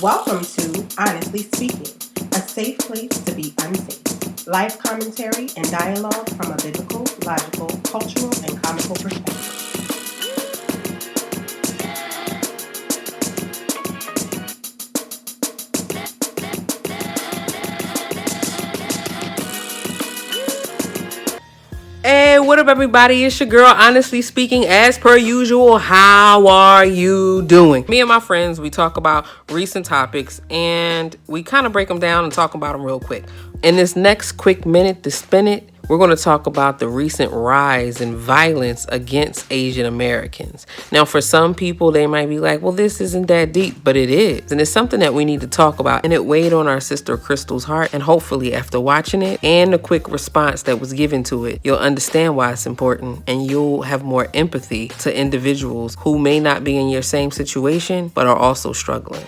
Welcome to Honestly Speaking, a safe place to be unsafe. Live commentary and dialogue from a biblical, logical, cultural, and comical perspective. Hey, what up, everybody? It's your girl, Honestly Speaking, as per usual. How are you doing? Me and my friends, we talk about recent topics and we kind of break them down and talk about them real quick. In this next quick minute to spin it, we're going to talk about the recent rise in violence against Asian Americans. Now, for some people, they might be like, well, this isn't that deep, but it is. And it's something that we need to talk about. And it weighed on our sister Christel's heart. And hopefully, after watching it and the quick response that was given to it, you'll understand why it's important and you'll have more empathy to individuals who may not be in your same situation, but are also struggling.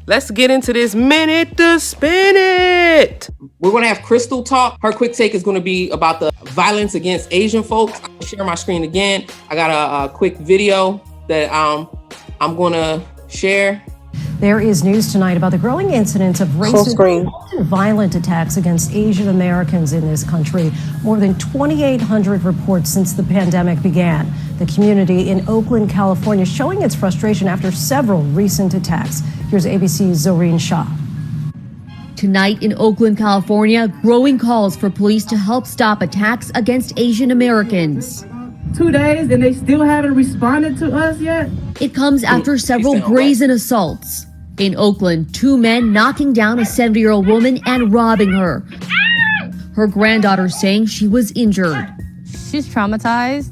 Let's get into this minute to spin it. We're going to have Christel talk. Her quick take is going to be about the violence against Asian folks. I'll share my screen again. I got a quick video that I'm going to share. There is news tonight about the growing incidence of racist and violent attacks against Asian Americans in this country. More than 2,800 reports since the pandemic began. The community in Oakland, California, showing its frustration after several recent attacks. Here's ABC's Zoreen Shah. Tonight in Oakland, California, growing calls for police to help stop attacks against Asian Americans. 2 days and they still haven't responded to us yet? It comes after several brazen assaults. In Oakland, 2 men knocking down a 70-year-old woman and robbing her. Her granddaughter saying she was injured. She's traumatized.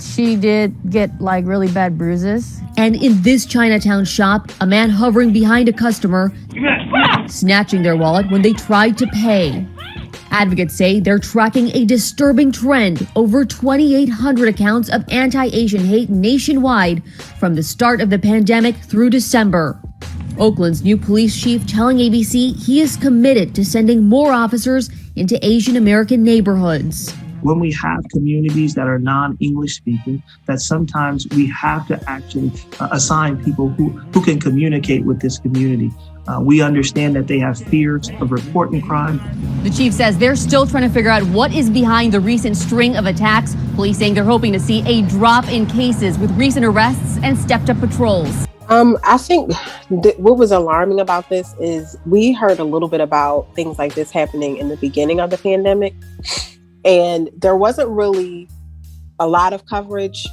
She did get really bad bruises. And in this Chinatown shop, a man hovering behind a customer, snatching their wallet when they tried to pay. Advocates say they're tracking a disturbing trend, over 2,800 accounts of anti-Asian hate nationwide from the start of the pandemic through December. Oakland's new police chief telling ABC he is committed to sending more officers into Asian American neighborhoods. When we have communities that are non-English speaking, that sometimes we have to actually assign people who can communicate with this community. We understand that they have fears of reporting crime. The chief says they're still trying to figure out what is behind the recent string of attacks. Police saying they're hoping to see a drop in cases with recent arrests and stepped up patrols. I think what was alarming about this is we heard a little bit about things like this happening in the beginning of the pandemic, and there wasn't really a lot of coverage.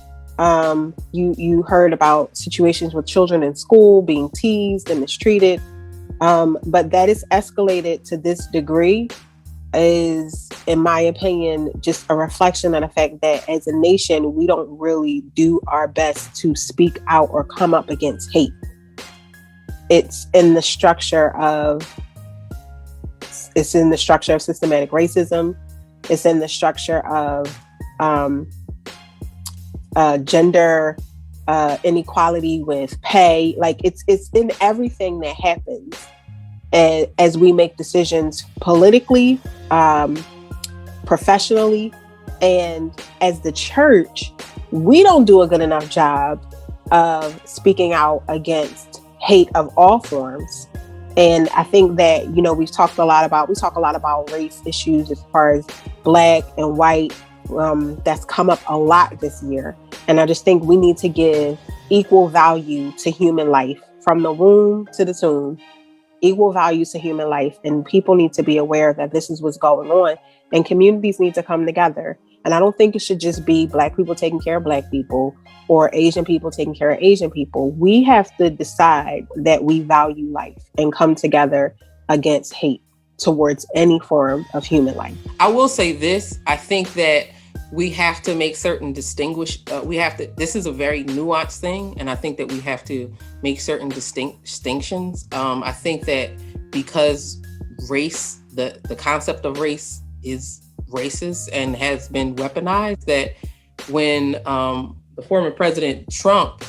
You heard about situations with children in school being teased and mistreated, but that is escalated to this degree is, in my opinion, just a reflection of the fact that as a nation, we don't really do our best to speak out or come up against hate. It's in the structure of systematic racism. It's in the structure of gender inequality with pay. It's in everything that happens as we make decisions politically, professionally, and as the church. We don't do a good enough job of speaking out against hate of all forms. And I think that, we talk a lot about race issues as far as Black and white. That's come up a lot this year. And I just think we need to give equal value to human life, from the womb to the tomb, equal value to human life. And people need to be aware that this is what's going on, and communities need to come together. And I don't think it should just be Black people taking care of Black people or Asian people taking care of Asian people. We have to decide that we value life and come together against hate towards any form of human life. I will say this. I think that we have to make certain this is a very nuanced thing. And I think that we have to make certain distinctions. I think that because race, the concept of race is racist and has been weaponized, that when the former President Trump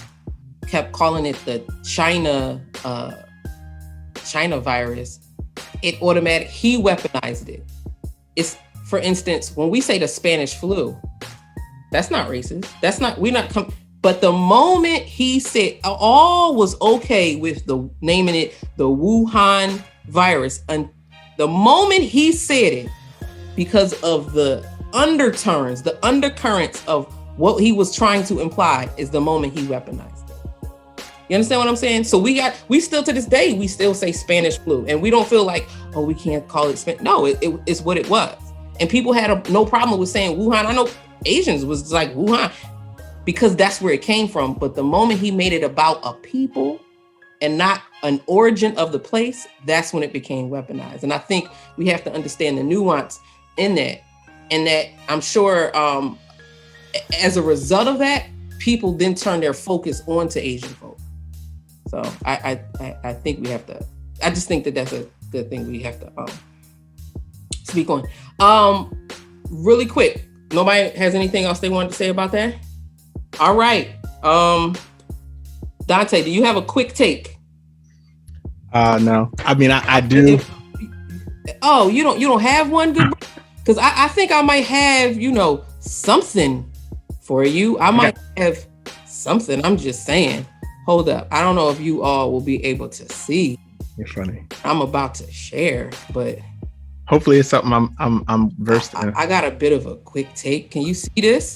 kept calling it the China virus, he weaponized it. It's, for instance, when we say the Spanish flu, that's not racist. But the moment he said all was okay with the naming it the Wuhan virus, and the moment he said it, because of the undertones, the undercurrents of what he was trying to imply, is the moment he weaponized it. You understand what I'm saying? So we still to this day, we still say Spanish flu, and we don't feel like, oh, we can't call it Spanish. No, it's what it was. And people had no problem with saying Wuhan. I know Asians was like Wuhan, because that's where it came from. But the moment he made it about a people and not an origin of the place, that's when it became weaponized. And I think we have to understand the nuance in that. And that I'm sure as a result of that, people then turn their focus onto Asian folk. So I think we have to, I just think that that's a good thing we have to speak on. Really quick, nobody has anything else they wanted to say about that? All right. Dante, do you have a quick take? No. I mean, I do. Oh, you don't have one, good? Because I think I might have, something for you. I might have something. I'm just saying. Hold up. I don't know if you all will be able to see. You're funny. I'm about to share, but hopefully it's something I'm versed in. I got a bit of a quick take. Can you see this?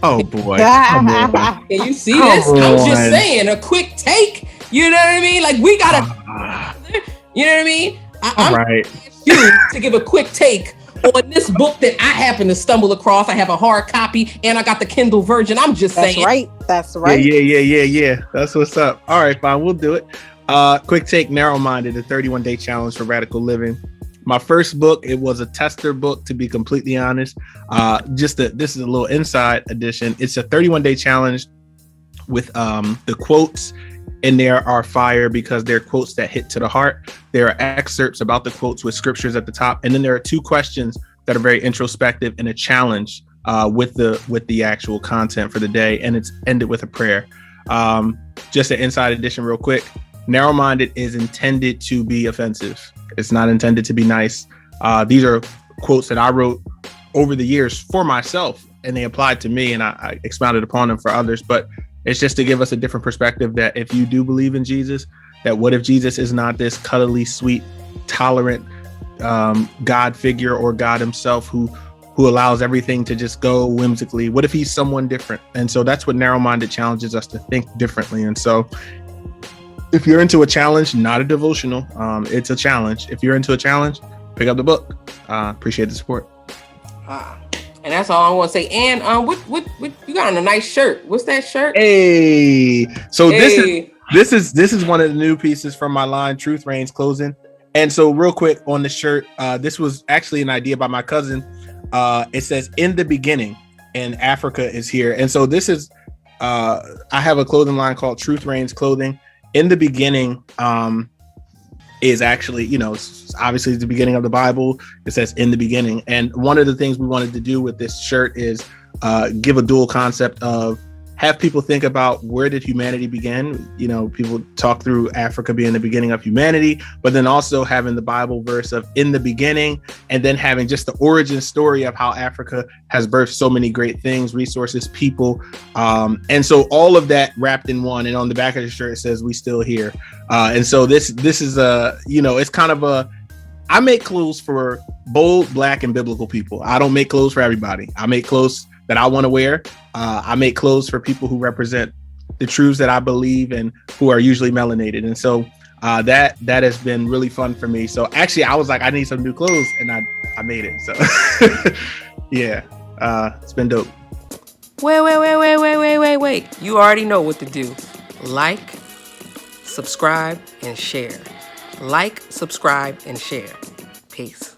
Oh boy. Can you see this? I'm just saying, a quick take. You know what I mean? Like, we gotta, you know what I mean? I'm right. You to give a quick take on this book that I happen to stumble across. I have a hard copy and I got the Kindle Virgin. I'm just saying. That's right. Yeah. That's what's up. All right, fine. We'll do it. Quick take, Narrow-Minded, a 31-day challenge for radical living. My first book, it was a tester book, to be completely honest. This is a little inside edition. It's a 31-day challenge with the quotes in there are fire because they're quotes that hit to the heart. There are excerpts about the quotes with scriptures at the top. And then there are 2 questions that are very introspective and a challenge with the actual content for the day. And it's ended with a prayer. Just an inside edition real quick. Narrow-minded is intended to be offensive. It's not intended to be nice. These are quotes that I wrote over the years for myself, and they applied to me, and I expounded upon them for others. But it's just to give us a different perspective that if you do believe in Jesus, that what if Jesus is not this cuddly, sweet, tolerant God figure or God himself who allows everything to just go whimsically? What if he's someone different? And so that's what Narrow-Minded challenges us to think differently. And so if you're into a challenge, not a devotional, it's a challenge. If you're into a challenge, pick up the book. Appreciate the support. And that's all I want to say. And what you got on a nice shirt? What's that shirt? Hey, so this is one of the new pieces from my line, Truth Reigns Clothing. And so real quick on the shirt, this was actually an idea by my cousin. It says, "In the beginning," and Africa is here. And so this is, I have a clothing line called Truth Reigns Clothing. In the beginning is actually, obviously the beginning of the Bible. It says in the beginning. And one of the things we wanted to do with this shirt is give a dual concept of have people think about where did humanity begin? People talk through Africa being the beginning of humanity, but then also having the Bible verse of in the beginning, and then having just the origin story of how Africa has birthed so many great things, resources, people. And so all of that wrapped in one. And on the back of the shirt, it says, "We still here." And so this is it's kind of I make clothes for bold, Black, and biblical people. I don't make clothes for everybody. I make clothes that I want to wear. I make clothes for people who represent the truths that I believe and who are usually melanated. And so that has been really fun for me. So actually, I was like, I need some new clothes, and I made it. So yeah, it's been dope. Wait. You already know what to do. Like, subscribe, and share. Like, subscribe, and share. Peace.